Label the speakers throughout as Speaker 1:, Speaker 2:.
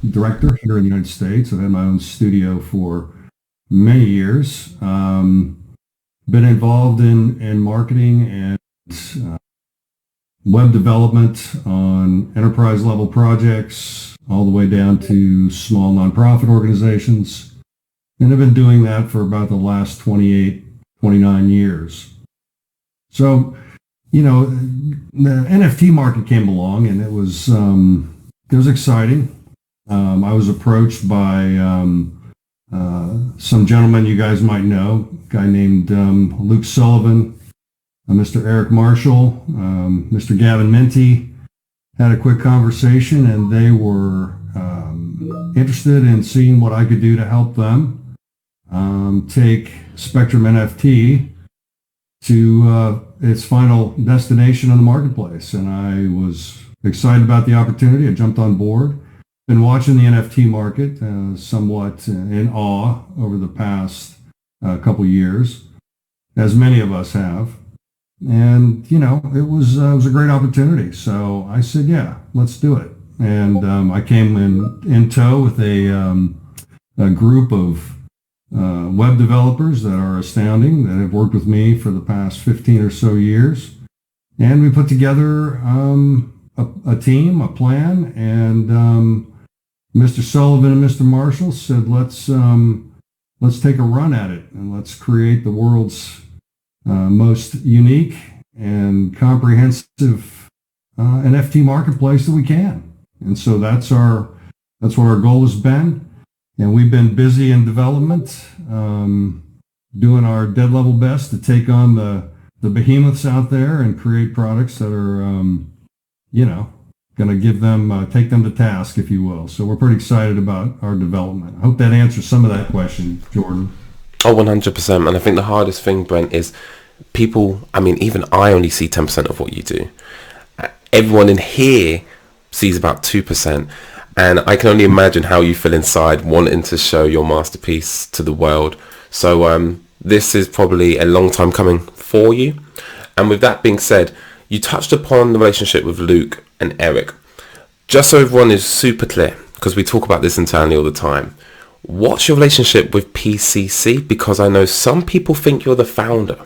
Speaker 1: director here in the United States. I've had my own studio for many years. Been involved in marketing and web development on enterprise level projects all the way down to small nonprofit organizations. And I've been doing that for about the last 28, 29 years. So, the NFT market came along and it was exciting. I was approached by some gentleman you guys might know, a guy named Luke Sullivan, Mr. Eric Marshall, Mr. Gavin Minty. Had a quick conversation, and they were interested in seeing what I could do to help them take SpectrumNFT to its final destination in the marketplace. And I was excited about the opportunity. I jumped on board. Been watching the NFT market somewhat in awe over the past couple years, as many of us have. And, it was a great opportunity. So I said, yeah, let's do it. And I came in tow with a group of web developers that are astounding, that have worked with me for the past 15 or so years. And we put together a team, a plan, and Mr. Sullivan and Mr. Marshall said, let's take a run at it and let's create the world's most unique and comprehensive NFT marketplace that we can. And so that's what our goal has been. And we've been busy in development, doing our dead level best to take on the behemoths out there and create products that are, going to take them to task, if you will. So we're pretty excited about our development. I hope that answers some of that question, Jordan.
Speaker 2: Oh, 100%. And I think the hardest thing, Brent, is people, even I only see 10% of what you do. Everyone in here sees about 2%. And I can only imagine how you feel inside wanting to show your masterpiece to the world. So this is probably a long time coming for you. And with that being said, you touched upon the relationship with Luke and Eric. Just so everyone is super clear, because we talk about this internally all the time, what's your relationship with PCC? Because I know some people think you're the founder.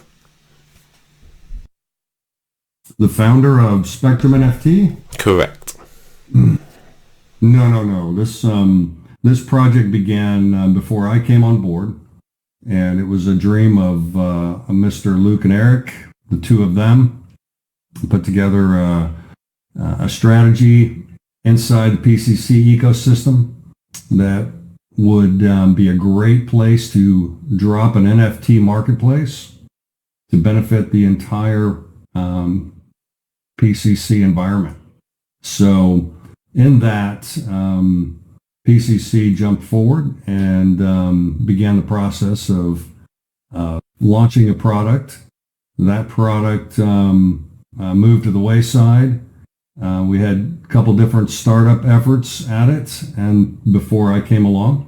Speaker 1: The founder of SpectrumNFT?
Speaker 2: Correct.
Speaker 1: No. This project began before I came on board, and it was a dream of Mr. Luke and Eric, the two of them, put together a strategy inside the PCC ecosystem that would be a great place to drop an NFT marketplace to benefit the entire PCC environment. So in that, PCC jumped forward and began the process of launching a product. That product moved to the wayside. We had a couple different startup efforts at it, and before I came along.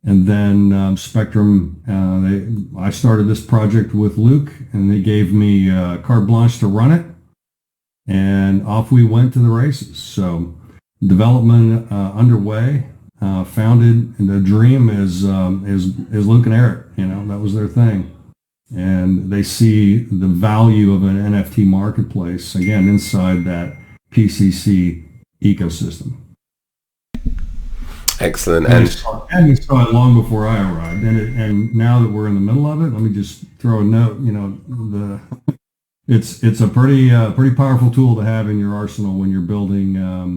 Speaker 1: And then Spectrum, I started this project with Luke, and they gave me carte blanche to run it, and off we went to the races. So development underway, founded, and the dream is Luke and Eric. That was their thing. And they see the value of an NFT marketplace, again, inside that PCC ecosystem.
Speaker 2: Excellent.
Speaker 1: And we saw it long before I arrived. And now that we're in the middle of it, let me just throw a note. It's a pretty powerful tool to have in your arsenal when you're building a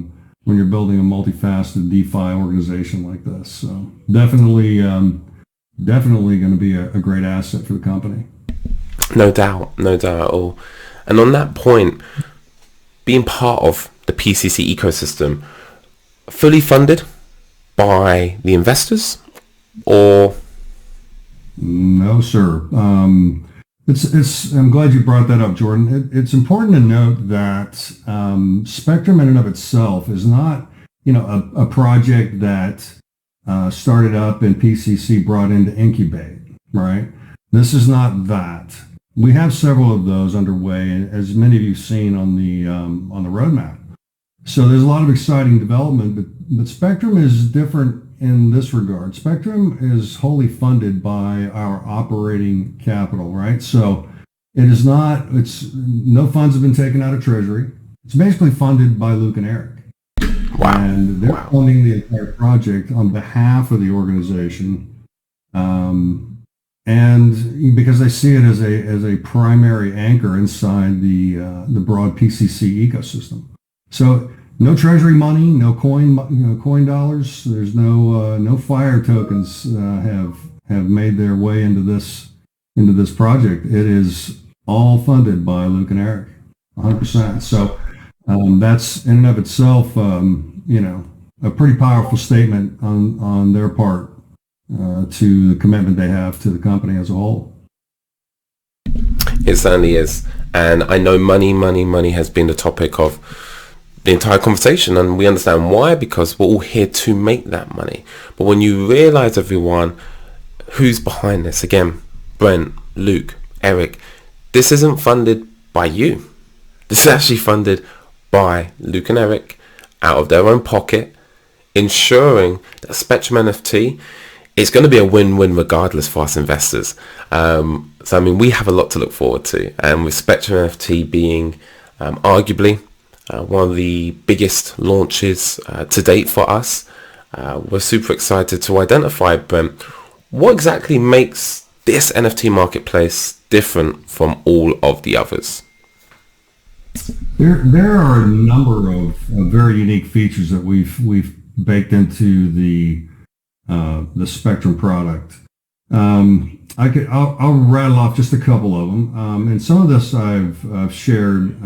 Speaker 1: multifaceted DeFi organization like this. So definitely going to be a great asset for the company.
Speaker 2: No doubt at all. And on that point, being part of the PCC ecosystem, fully funded by the investors, or?
Speaker 1: No, sir. I'm glad you brought that up, Jordan. It's important to note that Spectrum in and of itself is not, a project that started up and PCC brought in to incubate, right? This is not that. We have several of those underway, as many of you've seen on the roadmap. So there's a lot of exciting development, but Spectrum is different in this regard. Spectrum is wholly funded by our operating capital, right? So it is not, it's no funds have been taken out of Treasury. It's basically funded by Luke and Eric.
Speaker 2: Wow.
Speaker 1: And they're funding the entire project on behalf of the organization. And because they see it as a primary anchor inside the broad PCC ecosystem. So no treasury money, no coin dollars. There's no fire tokens have made their way into this project. It is all funded by Luke and Eric, 100%. So that's in and of itself, a pretty powerful statement on their part to the commitment they have to the company as a whole.
Speaker 2: It certainly is. And I know money has been the topic of the entire conversation, and we understand why, because we're all here to make that money. But when you realize, everyone, who's behind this, again, Brent, Luke, Eric, this isn't funded by you. This is actually funded by Luke and Eric out of their own pocket, ensuring that Spectrum NFT is going to be a win-win regardless for us investors. So, I mean, we have a lot to look forward to. And with Spectrum NFT being arguably one of the biggest launches to date for us, we're super excited to identify, Brent, what exactly makes this NFT marketplace different from all of the others?
Speaker 1: There are a number of very unique features that we've baked into the Spectrum product. I'll rattle off just a couple of them, and some of this I've shared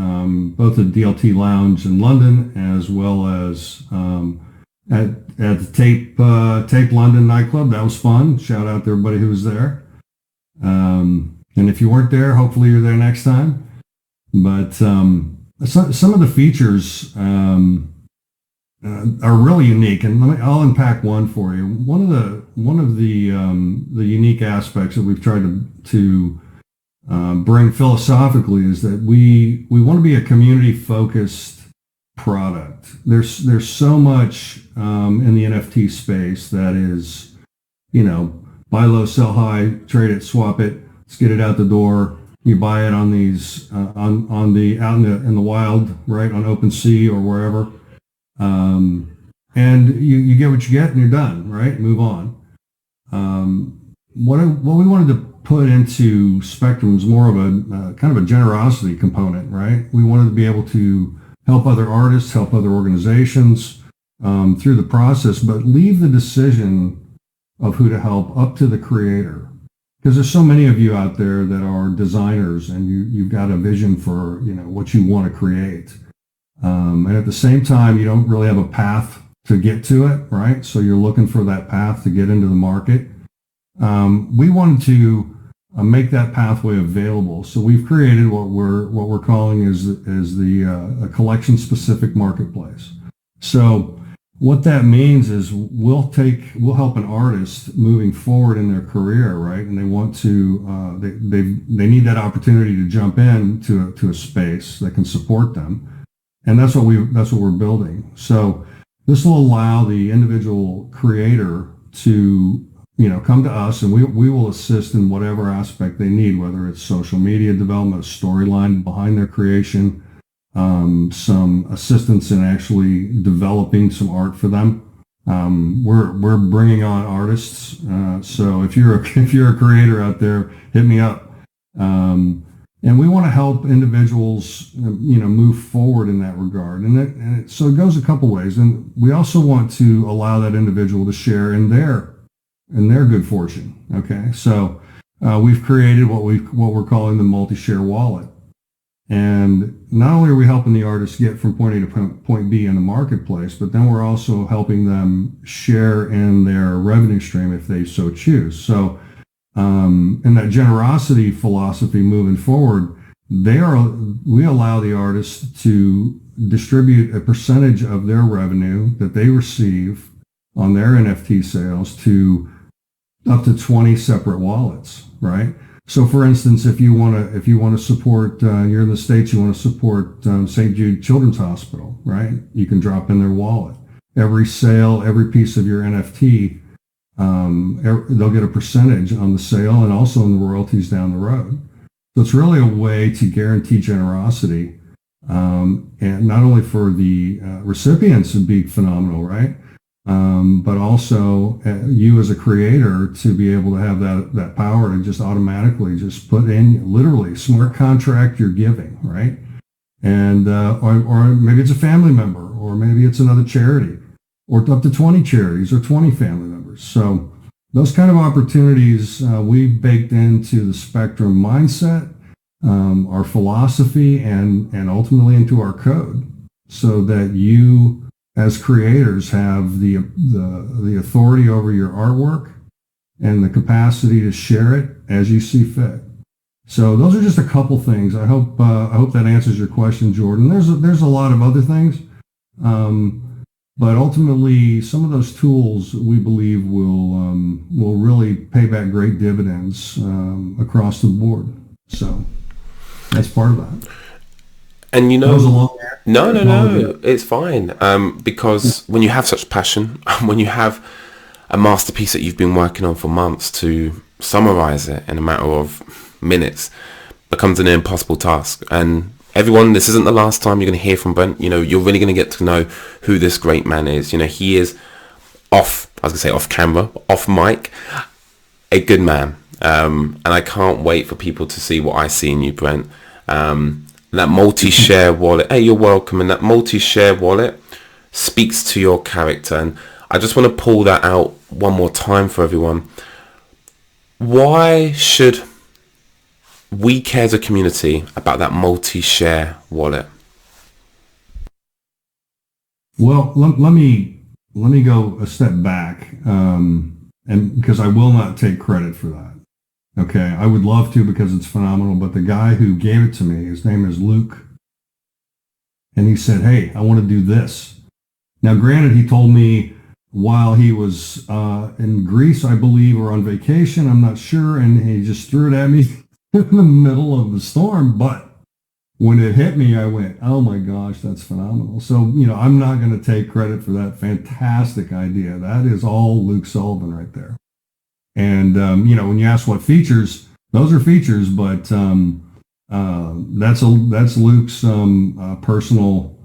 Speaker 1: both at DLT Lounge in London as well as at the Tape London nightclub. That was fun. Shout out to everybody who was there. And if you weren't there, hopefully you're there next time. But some of the features are really unique, and I'll unpack one for you. One of the unique aspects that we've tried to bring philosophically is that we want to be a community-focused product. There's so much in the NFT space that is, buy low, sell high, trade it, swap it, let's get it out the door. You buy it on these on the out in the wild, right, on OpenSea or wherever. And you get what you get and you're done, right? Move on. What we wanted to put into Spectrum is more of a kind of a generosity component, right? We wanted to be able to help other artists, help other organizations through the process, but leave the decision of who to help up to the creator. Because there's so many of you out there that are designers and you've got a vision for, what you want to create. And at the same time, you don't really have a path to get to it, right? So you're looking for that path to get into the market. We wanted to make that pathway available. So we've created what we're calling is a collection-specific marketplace. So what that means is we'll help an artist moving forward in their career, right? And they want to they need that opportunity to jump in to a space that can support them. And that's what we're building. So this will allow the individual creator to, come to us, and we will assist in whatever aspect they need, whether it's social media development, a storyline behind their creation, some assistance in actually developing some art for them. We're bringing on artists. So if you're a creator out there, hit me up. And we want to help individuals, move forward in that regard. And so it goes a couple ways. And we also want to allow that individual to share in their good fortune. Okay. So we've created what we're calling the multi-share wallet. And not only are we helping the artists get from point A to point B in the marketplace, but then we're also helping them share in their revenue stream if they so choose. So in that generosity philosophy moving forward, we allow the artists to distribute a percentage of their revenue that they receive on their NFT sales to up to 20 separate wallets, right? So, for instance, if you want to support, you're in the States, you want to support St. Jude Children's Hospital, right? You can drop in their wallet. Every sale, every piece of your NFT, they'll get a percentage on the sale and also on the royalties down the road. So it's really a way to guarantee generosity, and not only for the recipients to be phenomenal, right? But also you as a creator to be able to have that power to just automatically just put in literally smart contract you're giving, right? And or maybe it's a family member, or maybe it's another charity, or up to 20 charities or 20 family members. So those kind of opportunities we've baked into the Spectrum mindset, our philosophy, and ultimately into our code, so that you as creators have the authority over your artwork and the capacity to share it as you see fit. So those are just a couple things. I hope that answers your question, Jordan. There's a lot of other things, but ultimately some of those tools we believe will really pay back great dividends across the board. So that's part of that.
Speaker 2: And you know,
Speaker 1: that was a long answer.
Speaker 2: No, it's fine. Because when you have such passion, when you have a masterpiece that you've been working on for months, to summarize it in a matter of minutes becomes an impossible task. And everyone, this isn't the last time you're going to hear from Brent. You know, you're really going to get to know who this great man is. You know, he is off camera, off mic, a good man. And I can't wait for people to see what I see in you, Brent. That multi-share wallet, hey, you're welcome. And that multi-share wallet speaks to your character. And I just want to pull that out one more time for everyone. Why should we care as a community about that multi-share wallet?
Speaker 1: Well, let me go a step back, and because I will not take credit for that. Okay, I would love to because it's phenomenal, but the guy who gave it to me, his name is Luke, and he said, hey, I want to do this. Now, granted, he told me while he was in Greece, I believe, or on vacation, I'm not sure, and he just threw it at me in the middle of the storm, but when it hit me, I went, oh my gosh, that's phenomenal. So, you know, I'm not going to take credit for that fantastic idea. That is all Luke Sullivan right there. And, you know, when you ask what features, those are features, but that's Luke's personal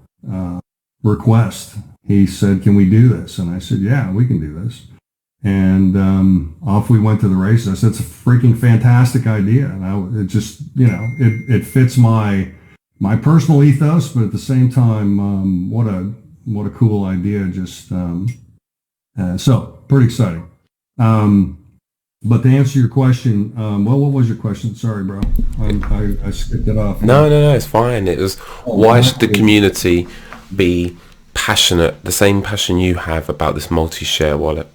Speaker 1: request. He said, can we do this? And I said, yeah, we can do this. And off we went to the races. I said, it's a freaking fantastic idea. And it just, you know, it fits my personal ethos, but at the same time, what a cool idea. Just so pretty exciting. But to answer your question, well, what was your question? Sorry, bro. I skipped it off.
Speaker 2: No, it's fine. It was, why should the community be passionate, the same passion you have about this multi-share wallet?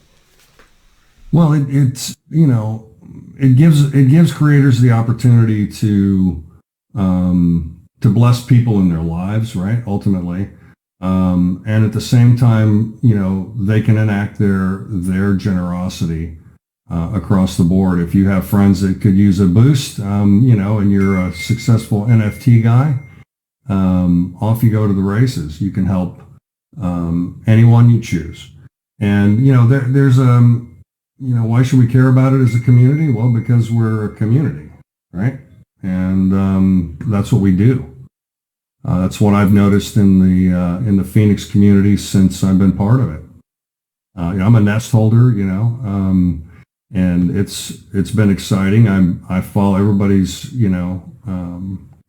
Speaker 1: Well, it's, you know, it gives creators the opportunity to bless people in their lives, right? Ultimately. And at the same time, you know, they can enact their generosity across the board. If you have friends that could use a boost, you know, and you're a successful NFT guy, off you go to the races. You can help anyone you choose. And, you know, there's you know, why should we care about it as a community? Well, because we're a community, right? And that's what we do. That's what I've noticed in the Phoenix community since I've been part of it. You know, I'm a nest holder, you know, and it's been exciting. I follow everybody's, you know,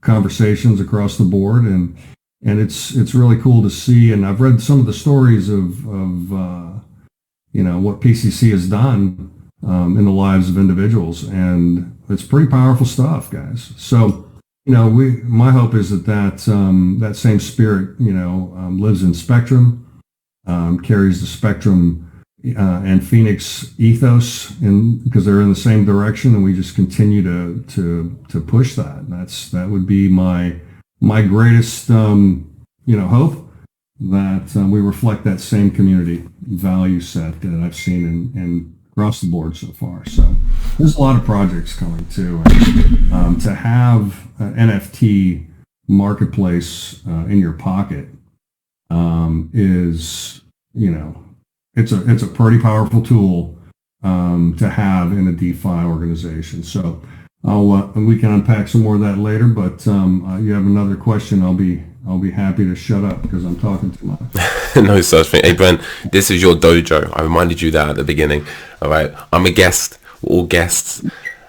Speaker 1: conversations across the board, and it's really cool to see. And I've read some of the stories of you know, what PCC has done in the lives of individuals, and it's pretty powerful stuff, guys. So, you know, my hope is that same spirit, you know, lives in Spectrum, carries the Spectrum and Phoenix ethos, because they're in the same direction, and we just continue to push that. And that would be my greatest you know, hope, that we reflect that same community value set that I've seen in across the board so far. So there's a lot of projects coming too. And, to have an NFT marketplace in your pocket is, it's a pretty powerful tool to have in a DeFi organization. So we can unpack some more of that later. But you have another question, I'll be happy to shut up because I'm talking too much.
Speaker 2: No such thing. Hey Brent, this is your dojo. I reminded you that at the beginning. All right, I'm a guest. We're all guests,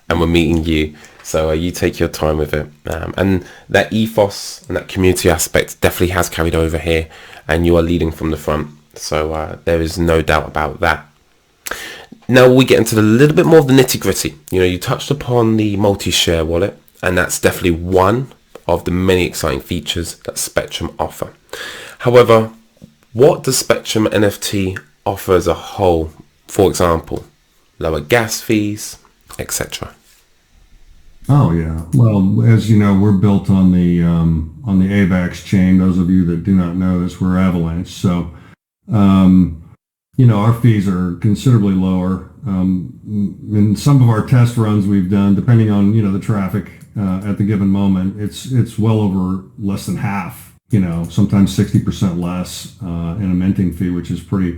Speaker 2: and we're meeting you. So you take your time with it. And that ethos and that community aspect definitely has carried over here, and you are leading from the front. So there is no doubt about that. Now we get into a little bit more of the nitty gritty. You touched upon the multi-share wallet, and that's definitely one of the many exciting features that Spectrum offer. However, what does SpectrumNFT offer as a whole? For example, lower gas fees, etc.
Speaker 1: Oh yeah. Well, as you know, we're built on the AVAX chain. Those of you that do not know this, we're Avalanche. So, our fees are considerably lower. In some of our test runs we've done, depending on the traffic at the given moment, it's well over less than half. Sometimes 60% less in a minting fee, which is pretty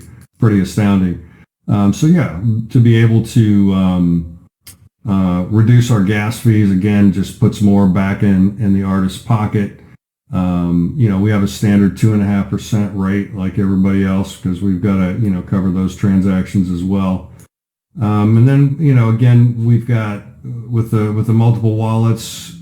Speaker 1: astounding. So yeah, to be able to reduce our gas fees again just puts more back in the artist's pocket. We have a standard 2.5% rate like everybody else because we've got to cover those transactions as well. And then again we've got with the multiple wallets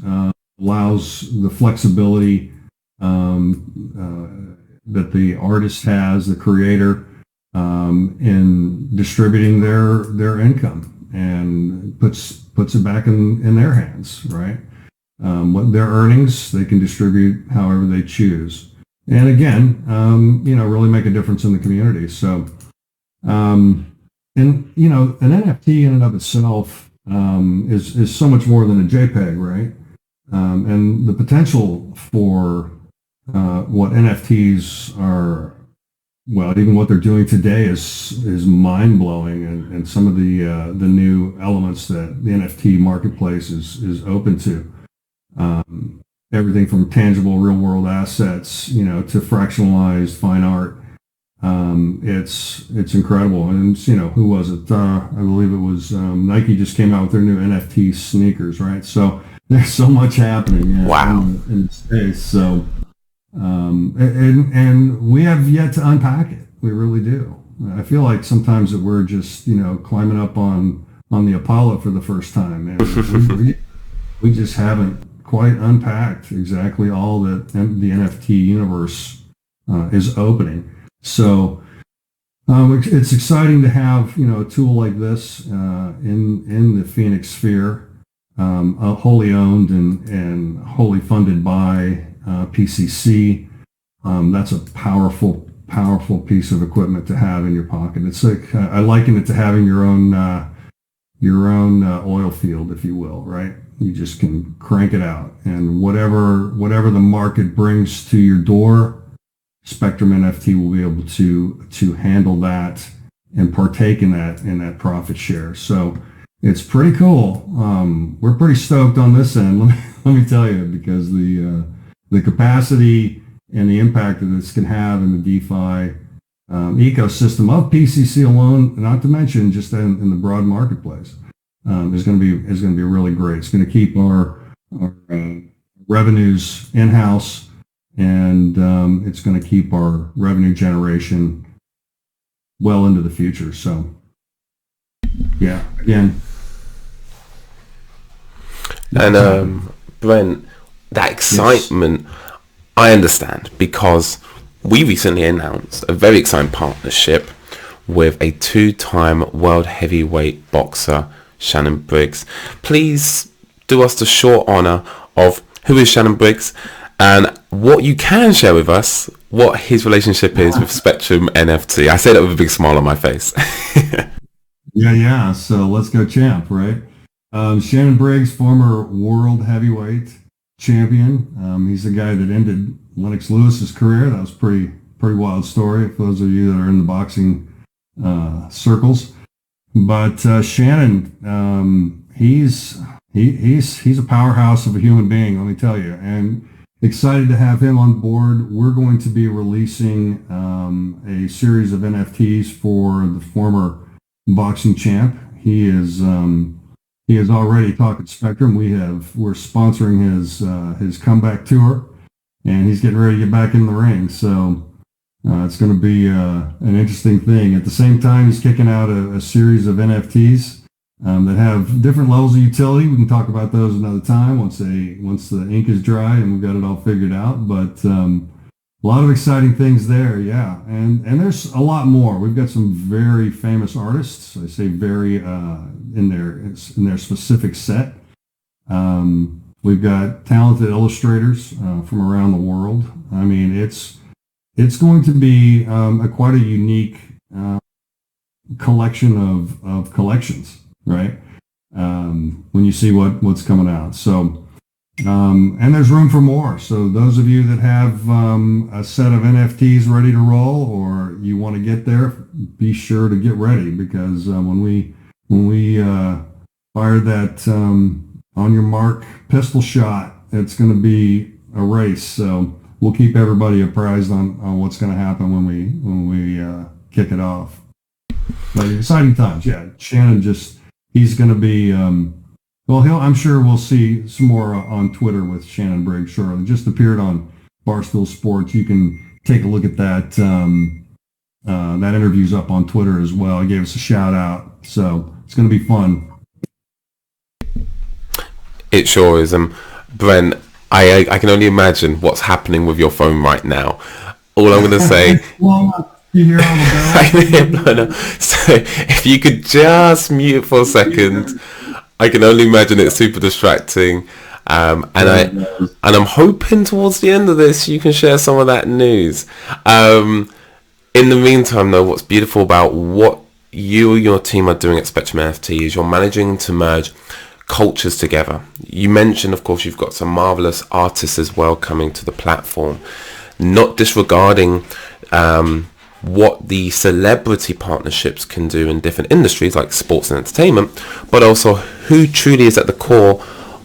Speaker 1: allows the flexibility that the artist has, the creator, in distributing their income, and puts it back in their hands, right? What their earnings, they can distribute however they choose, and again, really make a difference in the community. So, and an NFT in and of itself is so much more than a JPEG, right? And the potential for what NFTs are, well, even what they're doing today is mind-blowing, and some of the new elements that the NFT marketplace is open to. Everything from tangible real-world assets, to fractionalized fine art. It's incredible. And who was it? I believe it was Nike just came out with their new NFT sneakers, right? So there's so much happening
Speaker 2: Wow.
Speaker 1: in the space. So and we have yet to unpack it. We really do. I feel like sometimes that we're just climbing up on the Apollo for the first time, and we just haven't quite unpacked exactly all that the NFT universe is opening. So it's exciting to have a tool like this in the Phoenix sphere, wholly owned and wholly funded by PCC. That's a powerful piece of equipment to have in your pocket. It's like I liken it to having your own oil field, if you will, right? You just can crank it out, and whatever the market brings to your door, SpectrumNFT will be able to handle that and partake in that profit share. So it's pretty cool. We're pretty stoked on this end. Let me tell you, because the capacity and the impact that this can have in the DeFi ecosystem of PCC alone, not to mention just in the broad marketplace, is going to be really great. It's going to keep our revenues in-house, and it's going to keep our revenue generation well into the future. So yeah, again.
Speaker 2: And Brent, that excitement, yes. I understand, because we recently announced a very exciting partnership with a 2-time world heavyweight boxer, Shannon Briggs. Please do us the short honor of who is Shannon Briggs, and what you can share with us, what his relationship is with SpectrumNFT. I say that with a big smile on my face.
Speaker 1: Yeah. So let's go champ, right? Shannon Briggs, former world heavyweight champion. He's the guy that ended Lennox Lewis's career. That was pretty wild story for those of you that are in the boxing circles. But Shannon, he's a powerhouse of a human being, let me tell you, and excited to have him on board. We're going to be releasing a series of NFTs for the former boxing champ. He is already talking Spectrum. We're sponsoring his comeback tour, and he's getting ready to get back in the ring. So it's going to be an interesting thing. At the same time, he's kicking out a series of NFTs that have different levels of utility. We can talk about those another time once the ink is dry and we've got it all figured out. But a lot of exciting things there, yeah. And there's a lot more. We've got some very famous artists. I say very in their specific set. We've got talented illustrators from around the world. I mean, it's going to be quite a unique collection of collections, right? When you see what's coming out. So, and there's room for more. So those of you that have a set of NFTs ready to roll, or you want to get there, be sure to get ready, because when we fire that on your mark pistol shot, it's going to be a race. So we'll keep everybody apprised on what's going to happen when we kick it off. But exciting times, yeah. Shannon he's going to be, I'm sure we'll see some more on Twitter with Shannon Briggs shortly. Just appeared on Barstool Sports. You can take a look at that. That interview's up on Twitter as well. He gave us a shout out. So it's going to be fun.
Speaker 2: It sure is. Brent, I can only imagine what's happening with your phone right now. All I'm going to say...
Speaker 1: Well, you hear all the bells?
Speaker 2: So if you could just mute for a second, I can only imagine it's super distracting. And I'm hoping towards the end of this you can share some of that news. In the meantime, though, what's beautiful about what you and your team are doing at SpectrumNFT is you're managing to merge cultures together. You mentioned, of course, you've got some marvelous artists as well coming to the platform, not disregarding what the celebrity partnerships can do in different industries like sports and entertainment, but also who truly is at the core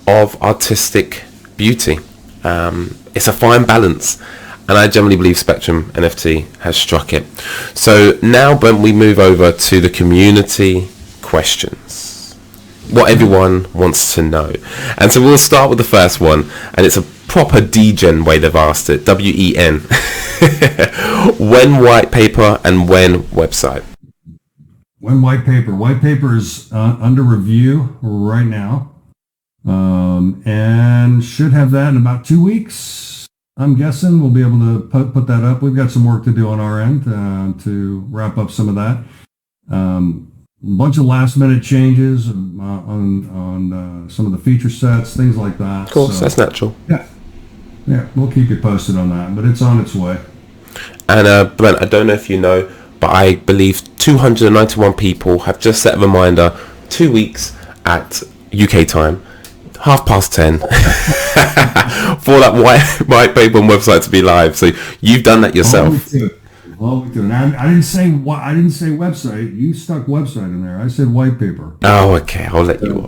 Speaker 2: of artistic beauty. It's a fine balance, and I generally believe SpectrumNFT has struck it. So now, Brent, we move over to the community questions, what everyone wants to know. And so we'll start with the first one, and it's a proper DGen way they've asked it, WEN. When white paper and when website?
Speaker 1: When white paper. White paper is under review right now, and should have that in about 2 weeks. I'm guessing we'll be able to put that up. We've got some work to do on our end to wrap up some of that. A bunch of last minute changes on some of the feature sets, things like that.
Speaker 2: Of course, so, that's natural.
Speaker 1: Yeah, we'll keep you posted on that, but it's on its way.
Speaker 2: And Brent, I don't know if you know, but I believe 291 people have just set a reminder 2 weeks at UK time, 10:30, for that white paper and website to be live. So you've done that yourself.
Speaker 1: Well, we do. And I didn't say website. You stuck website in there. I said white paper.
Speaker 2: Oh, okay. I'll let you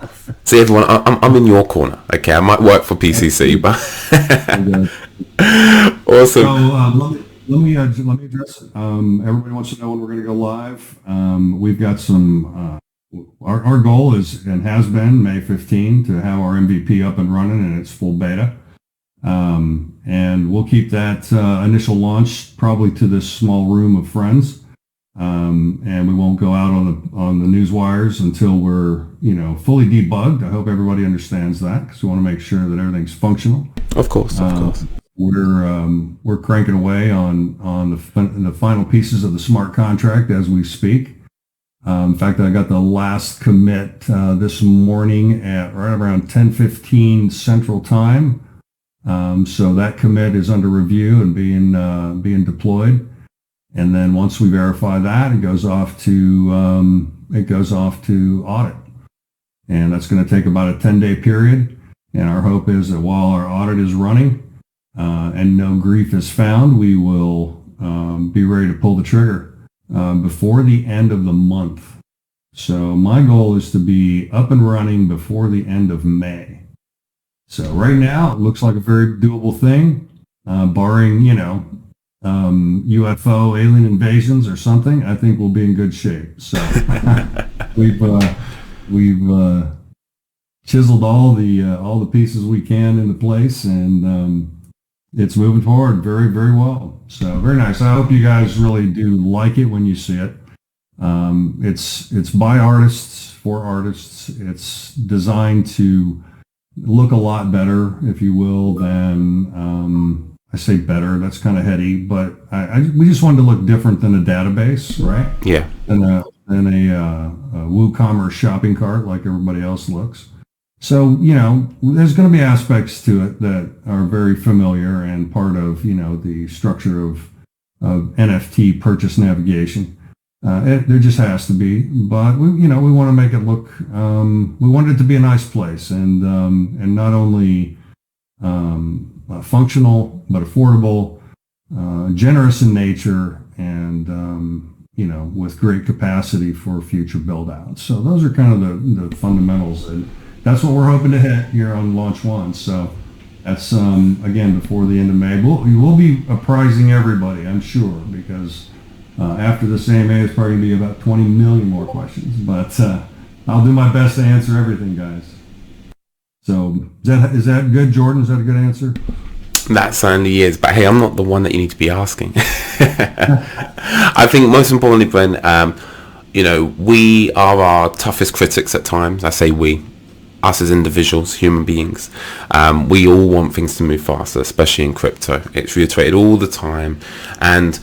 Speaker 2: off. See, everyone, I'm in your corner. Okay, I might work for PCC, but awesome.
Speaker 1: So let me address it. Everybody wants to know when we're going to go live. We've got some. Our goal is and has been May 15 to have our MVP up and running in its full beta. And we'll keep that initial launch probably to this small room of friends, and we won't go out on the news wires until we're fully debugged. I hope everybody understands that, because we want to make sure that everything's functional.
Speaker 2: Of course.
Speaker 1: We're cranking away on the final pieces of the smart contract as we speak. In fact, I got the last commit this morning at right around 10:15 Central Time. So that commit is under review and being deployed, and then once we verify that, it goes off to audit, and that's going to take about a 10-day period. And our hope is that while our audit is running and no grief is found, we will be ready to pull the trigger before the end of the month. So my goal is to be up and running before the end of May. So right now it looks like a very doable thing, barring, UFO alien invasions or something. I think we'll be in good shape. So we've chiseled all the pieces we can into place, and it's moving forward very, very well. So very nice. I hope you guys really do like it when you see it. It's by artists, for artists. It's designed to look a lot better, if you will, than I say better. That's kind of heady, but we just wanted to look different than a database, right?
Speaker 2: Yeah.
Speaker 1: Than a WooCommerce shopping cart like everybody else looks. So, there's going to be aspects to it that are very familiar and part of, the structure of NFT purchase navigation. There just has to be, but we want to make it look, we want it to be a nice place and not only functional, but affordable, generous in nature, and, with great capacity for future build outs. So those are kind of the fundamentals, and that's what we're hoping to hit here on launch one. So that's, again, before the end of May. We'll be apprising everybody, I'm sure, because after this AMA, there's probably going to be about 20 million more questions. But I'll do my best to answer everything, guys. So is that good, Jordan? Is that a good answer?
Speaker 2: That certainly is. But hey, I'm not the one that you need to be asking. I think most importantly, Brent, we are our toughest critics at times. I say we. Us as individuals, human beings, we all want things to move faster, especially in crypto. It's reiterated all the time. And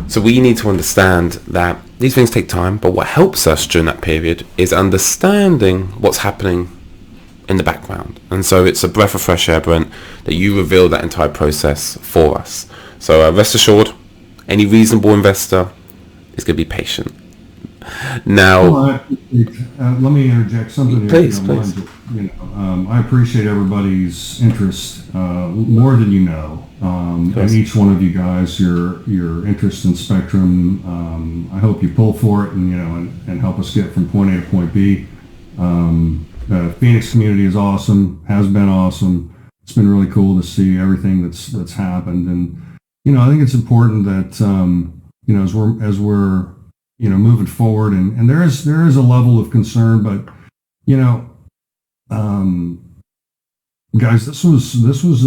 Speaker 2: so we need to understand that these things take time, but what helps us during that period is understanding what's happening in the background. And so it's a breath of fresh air, Brent, that you reveal that entire process for us. So rest assured, any reasonable investor is going to be patient. Now,
Speaker 1: let me interject something here.
Speaker 2: Please.
Speaker 1: I appreciate everybody's interest more than you know, and each one of you guys, your interest in Spectrum. I hope you pull for it and help us get from point A to point B. The Phoenix community is awesome, has been awesome. It's been really cool to see everything that's happened, and I think it's important that as we're moving forward, and there is a level of concern, but guys, this was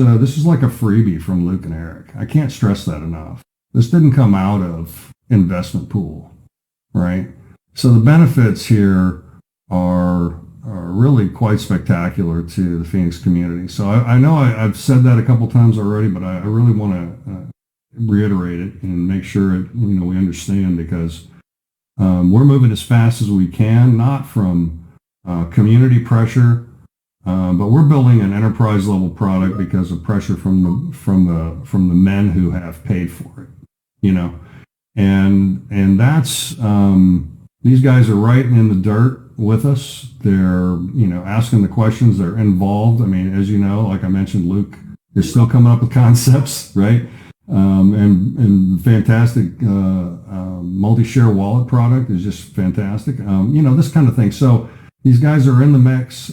Speaker 1: like a freebie from Luke and Eric. I can't stress that enough. This didn't come out of investment pool, right? So the benefits here are really quite spectacular to the Phoenix community. So I know I've said that a couple times already, but I really want to reiterate it and make sure we understand, because we're moving as fast as we can, not from community pressure, but we're building an enterprise level product because of pressure from the men who have paid for it, and that's these guys are right in the dirt with us. They're asking the questions. They're involved. I mean, as you know, like I mentioned, Luke is still coming up with concepts, right? And fantastic multi-share wallet product is just fantastic. This kind of thing. So these guys are in the mix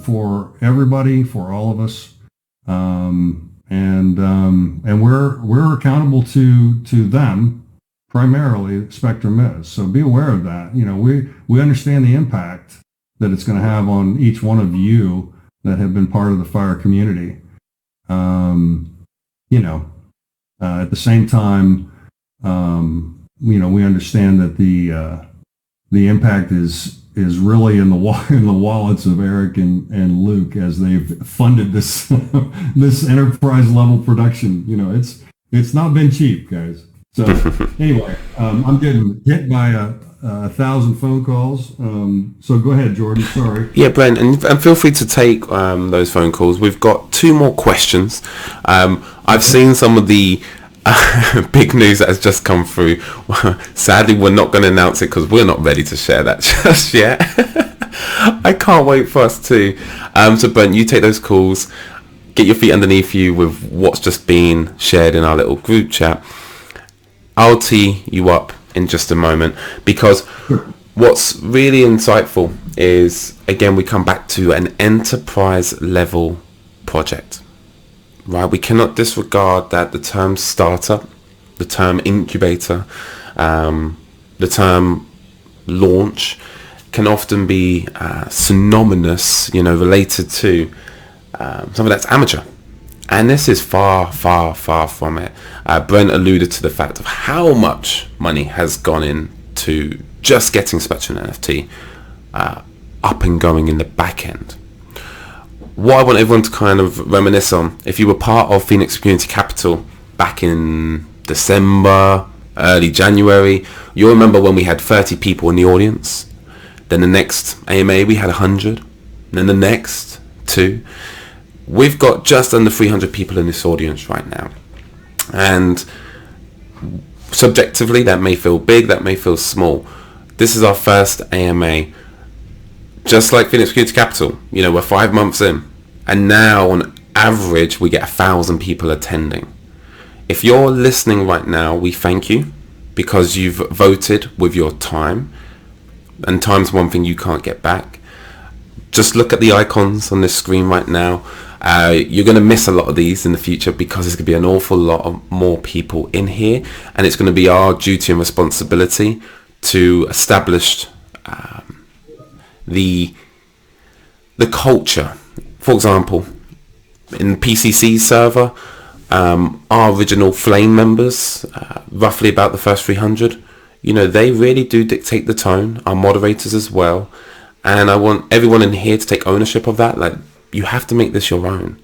Speaker 1: for everybody, for all of us, and we're accountable to them primarily. Spectrum is. So be aware of that. We understand the impact that it's going to have on each one of you that have been part of the FIRE community. At the same time, we understand that the impact is really in the wallets of Eric and Luke as they've funded this this enterprise level production. It's not been cheap, guys. So anyway, I'm getting hit by 1,000 phone calls. So go ahead, Jordan. Sorry.
Speaker 2: Yeah, Brent, and feel free to take those phone calls. We've got 2 more questions. I've seen some of the big news that has just come through. Sadly, we're not going to announce it because we're not ready to share that just yet. I can't wait for us to. So Brent, you take those calls, get your feet underneath you with what's just been shared in our little group chat. I'll tee you up in just a moment, because What's really insightful is, again, we come back to an enterprise level project, right? We cannot disregard that the term startup, the term incubator, the term launch can often be synonymous, related to something that's amateur. And this is far, far, far from it. Brent alluded to the fact of how much money has gone into just getting SpectrumNFT up and going in the back end. What I want everyone to kind of reminisce on, if you were part of Phoenix Community Capital back in December, early January, you'll remember when we had 30 people in the audience. Then the next AMA we had 100. Then the next 2. We've got just under 300 people in this audience right now. And subjectively, that may feel big, that may feel small. This is our first AMA. Just like Phoenix Community Capital, we're 5 months in. And now on average, we get 1,000 people attending. If you're listening right now, we thank you because you've voted with your time. And time's one thing you can't get back. Just look at the icons on this screen right now. You're going to miss a lot of these in the future because there's going to be an awful lot of more people in here, and it's going to be our duty and responsibility to establish the culture. For example, in the PCC server, our original Flame members, roughly about the first 300, they really do dictate the tone, our moderators as well. And I want everyone in here to take ownership of that. Like, you have to make this your own.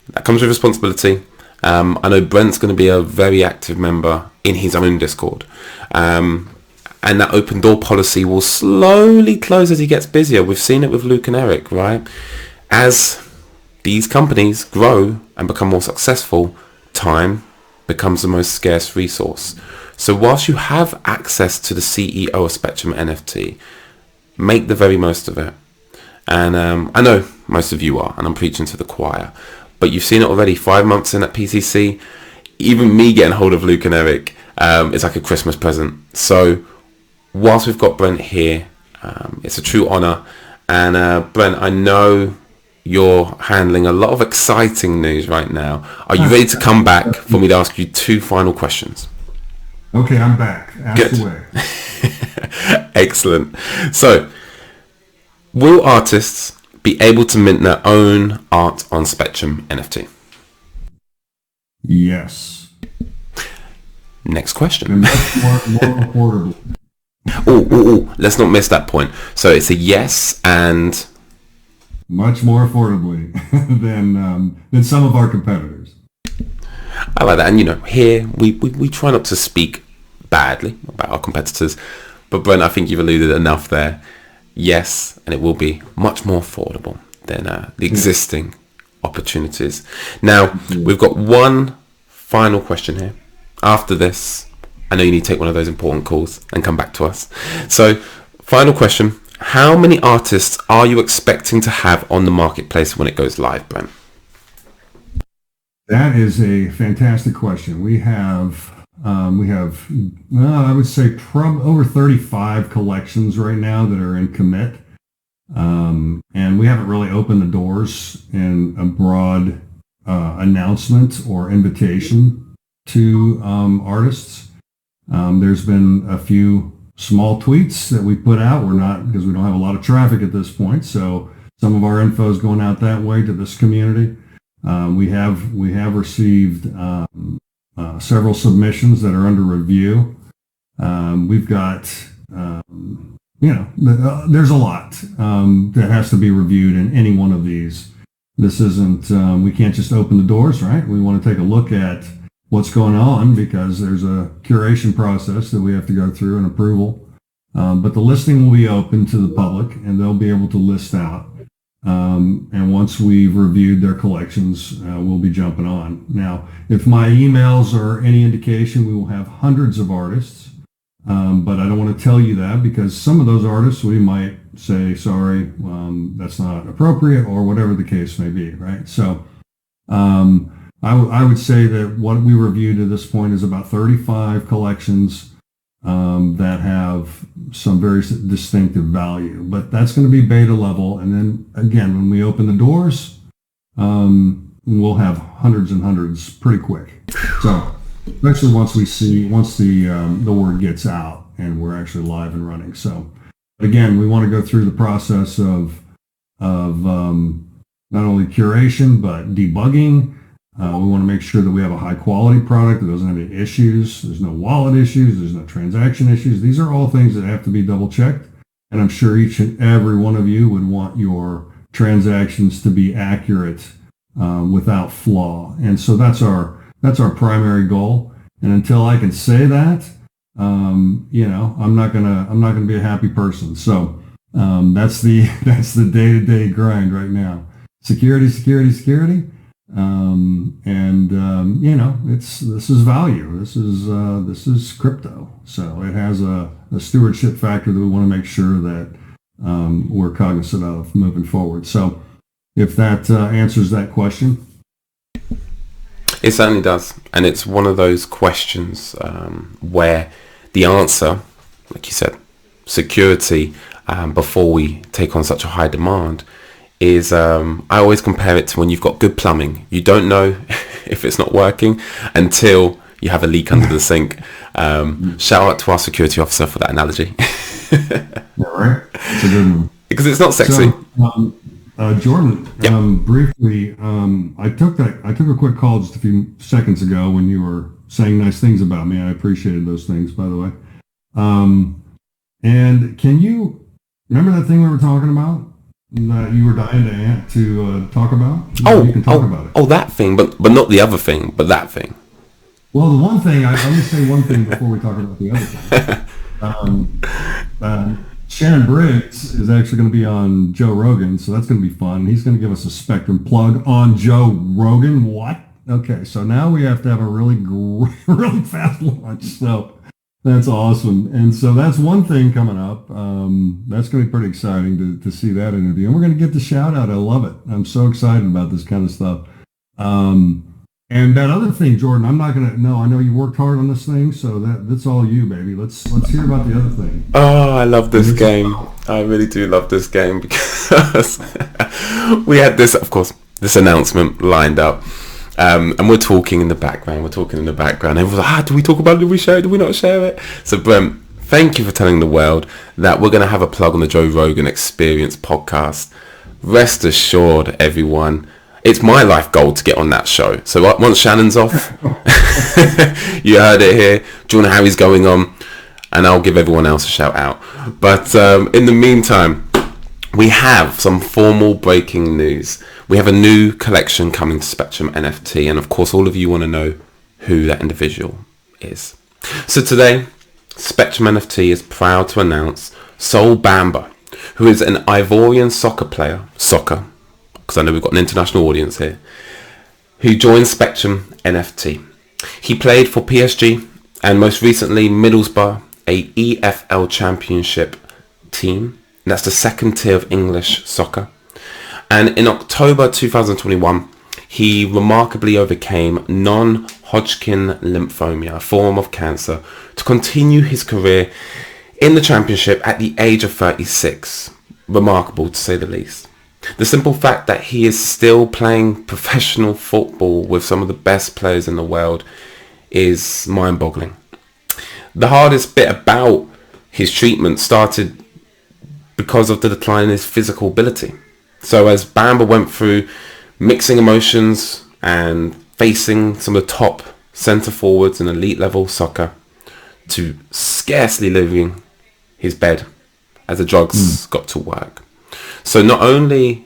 Speaker 2: That comes with responsibility. I know Brent's going to be a very active member in his own Discord. And that open door policy will slowly close as he gets busier. We've seen it with Luke and Eric, right? As these companies grow and become more successful, time becomes the most scarce resource. So whilst you have access to the CEO of SpectrumNFT, make the very most of it. And I know most of you are, and I'm preaching to the choir, but you've seen it already. 5 months in at PCC, even me getting hold of Luke and Eric is like a Christmas present. So whilst we've got Brent here, it's a true honor. And Brent, I know you're handling a lot of exciting news right now. Are you ready to come back for me to ask you 2 final questions?
Speaker 1: Okay, I'm back. Ask away.
Speaker 2: Excellent. So, will artists be able to mint their own art on SpectrumNFT?
Speaker 1: Yes.
Speaker 2: Next question.
Speaker 1: And much more affordable.
Speaker 2: Oh, let's not miss that point. So it's a yes and...
Speaker 1: Much more affordably than some of our competitors.
Speaker 2: I like that. And, here we try not to speak badly about our competitors. But Brent, I think you've alluded enough there. Yes, and it will be much more affordable than the existing opportunities. Now, we've got one final question here. After this, I know you need to take one of those important calls and come back to us. So, final question. How many artists are you expecting to have on the marketplace when it goes live, Brent?
Speaker 1: That is a fantastic question. We have, I would say over 35 collections right now that are in commit. And we haven't really opened the doors in a broad announcement or invitation to artists. There's been a few small tweets that we put out. We're not, because we don't have a lot of traffic at this point. So some of our info is going out that way to this community. We have received several submissions that are under review. We've got, there's a lot that has to be reviewed in any one of these. This isn't, we can't just open the doors, right? We want to take a look at what's going on because there's a curation process that we have to go through and approval. But the listing will be open to the public and they'll be able to list out. And once we've reviewed their collections, we'll be jumping on. Now, if my emails are any indication, we will have hundreds of artists. But I don't want to tell you that because some of those artists we might say, sorry, that's not appropriate or whatever the case may be, right? So I would say that what we reviewed at this point is about 35 collections. that have some very distinctive value. But that's going to be beta level. And then again, when we open the doors, we'll have hundreds and hundreds pretty quick. So especially once the word gets out and we're actually live and running. So again, we want to go through the process of not only curation, but debugging. We want to make sure that we have a high quality product that doesn't have any issues. There's no wallet issues. There's no transaction issues. These are all things that have to be double checked. And I'm sure each and every one of you would want your transactions to be accurate without flaw. And so that's our primary goal. And until I can say that, I'm not gonna be a happy person. So that's the day-to-day grind right now. Security. This is value. This is crypto. So it has a stewardship factor that we want to make sure that we're cognizant of moving forward. So if that answers that question.
Speaker 2: It certainly does. And it's one of those questions where the answer, like you said, security, before we take on such a high demand, is I always compare it to when you've got good plumbing. You don't know if it's not working until you have a leak under the sink. Shout out to our security officer for that analogy.
Speaker 1: Yeah, right? It's a good one.
Speaker 2: Because it's not sexy.
Speaker 1: So, Jordan, yep. Briefly, I took a quick call just a few seconds ago when you were saying nice things about me. I appreciated those things, by the way. And can you remember that thing we were talking about that you were dying to talk about? You can talk about it.
Speaker 2: Oh, that thing, but not the other thing, but that thing.
Speaker 1: Well, the one thing, let me say one thing before we talk about the other thing. Shannon Briggs is actually going to be on Joe Rogan, so that's going to be fun. He's going to give us a Spectrum plug on Joe Rogan. What? Okay, so now we have to have a really fast launch. So that's awesome. And so that's one thing coming up. That's going to be pretty exciting to see that interview. And we're going to get the shout out. I love it. I'm so excited about this kind of stuff. And that other thing, Jordan, I'm not going to, no, I know you worked hard on this thing, so that's all you, baby. Let's hear about the other thing.
Speaker 2: Oh, I love this game. I really do love this game because we had this, of course, this announcement lined up. And we're talking in the background. Everyone's like, do we talk about it? Do we share it? Do we not share it? So, Brent, thank you for telling the world that we're going to have a plug on the Joe Rogan Experience podcast. Rest assured, everyone, it's my life goal to get on that show. So once Shannon's off, you heard it here. John Harry's going on, and I'll give everyone else a shout out. But in the meantime, we have some formal breaking news. We have a new collection coming to Spectrum NFT, and of course all of you want to know who that individual is. So today, Spectrum NFT is proud to announce Sol Bamba, who is an Ivorian soccer player, because I know we've got an international audience here, who joined Spectrum NFT. He played for PSG and most recently Middlesbrough, a EFL Championship team. That's the second tier of English soccer. And in October 2021, he remarkably overcame non-Hodgkin lymphoma, a form of cancer, to continue his career in the championship at the age of 36. Remarkable, to say the least. The simple fact that he is still playing professional football with some of the best players in the world is mind-boggling. The hardest bit about his treatment started because of the decline in his physical ability. So as Bamba went through mixing emotions and facing some of the top centre forwards in elite level soccer to scarcely leaving his bed as the drugs got to work. So not only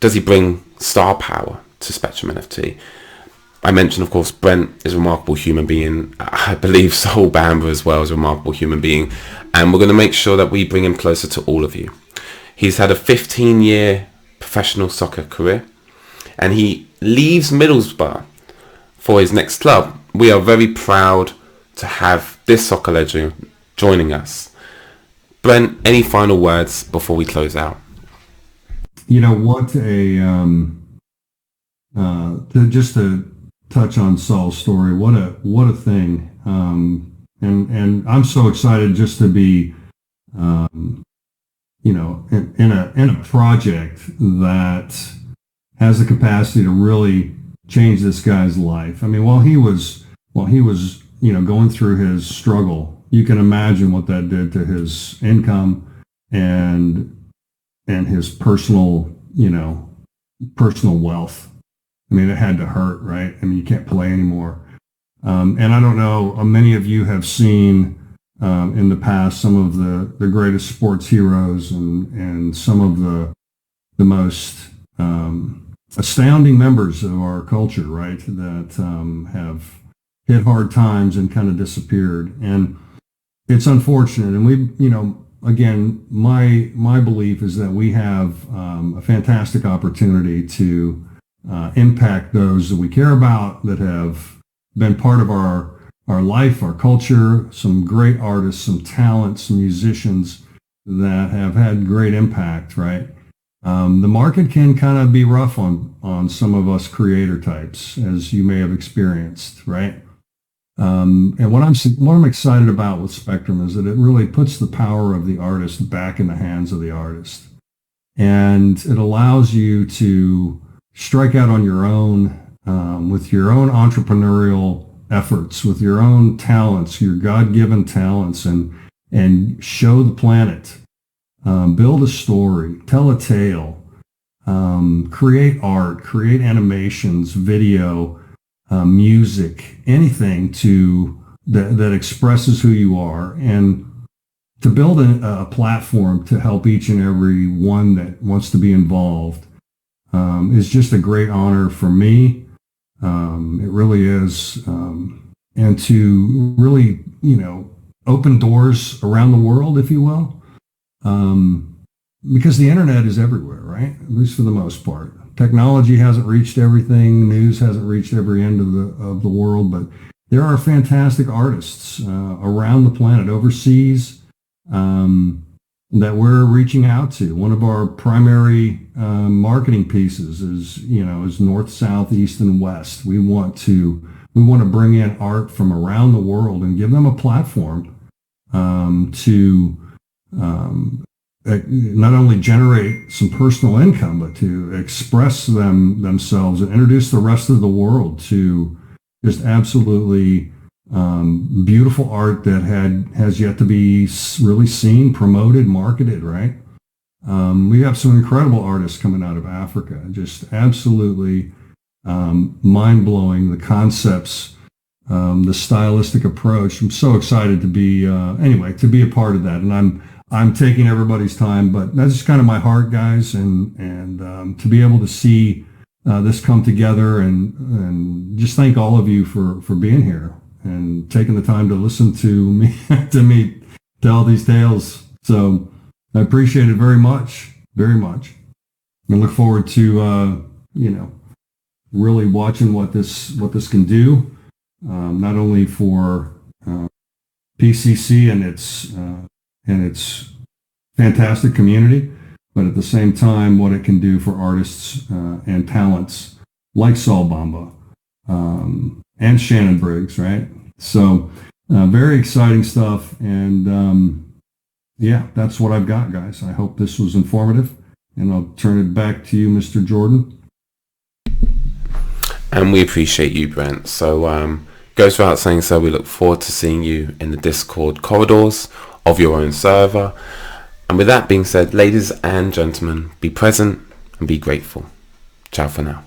Speaker 2: does he bring star power to Spectrum NFT, I mentioned, of course, Brent is a remarkable human being. I believe Sol Bamba as well is a remarkable human being. And we're going to make sure that we bring him closer to all of you. He's had a 15-year professional soccer career, and he leaves Middlesbrough for his next club. We are very proud to have this soccer legend joining us. Brent, any final words before we close out?
Speaker 1: You know, what just to touch on Sol's story, what a thing. And I'm so excited just to be, in a project that has the capacity to really change this guy's life. I mean, while he was, going through his struggle, you can imagine what that did to his income and his personal wealth. I mean, it had to hurt, right? I mean, you can't play anymore. And I don't know, many of you have seen in the past some of the greatest sports heroes and some of the most astounding members of our culture, right? That have hit hard times and kind of disappeared. And it's unfortunate. And we, again, my belief is that we have a fantastic opportunity to impact those that we care about, that have been part of our life, our culture, some great artists, some talent, some musicians that have had great impact, right? The market can kind of be rough on some of us creator types, as you may have experienced, right? And what I'm excited about with Spectrum is that it really puts the power of the artist back in the hands of the artist. And it allows you to strike out on your own, with your own entrepreneurial efforts, with your own talents, your God-given talents, and show the planet, build a story, tell a tale, create art, create animations, video, music, anything that expresses who you are, and to build a platform to help each and every one that wants to be involved is just a great honor for me. It really is. And to really, open doors around the world, if you will, because the internet is everywhere, right? At least for the most part. Technology hasn't reached everything. News hasn't reached every end of the world, but there are fantastic artists around the planet, overseas, that we're reaching out to. One of our primary marketing pieces is north, south, east, and west. We want to bring in art from around the world and give them a platform to not only generate some personal income, but to express themselves and introduce the rest of the world to just absolutely beautiful art that has yet to be really seen, promoted, marketed, right? We have some incredible artists coming out of Africa, just absolutely mind-blowing, the concepts, the stylistic approach. I'm so excited to be a part of that. And I'm taking everybody's time, but that's just kind of my heart, guys, and to be able to see this come together, and just thank all of you for being here and taking the time to listen to me tell these tales. So I appreciate it very much, very much. I look forward to really watching what this can do, not only for PCC and its fantastic community, but at the same time, what it can do for artists and talents like Saul Bamba and Shannon Briggs, right? So very exciting stuff. And that's what I've got, guys. I hope this was informative, and I'll turn it back to you, Mr. Jordan.
Speaker 2: And we appreciate you, Brent. So goes without saying, so we look forward to seeing you in the Discord corridors of your own server. And with that being said, ladies and gentlemen, be present and be grateful. Ciao for now.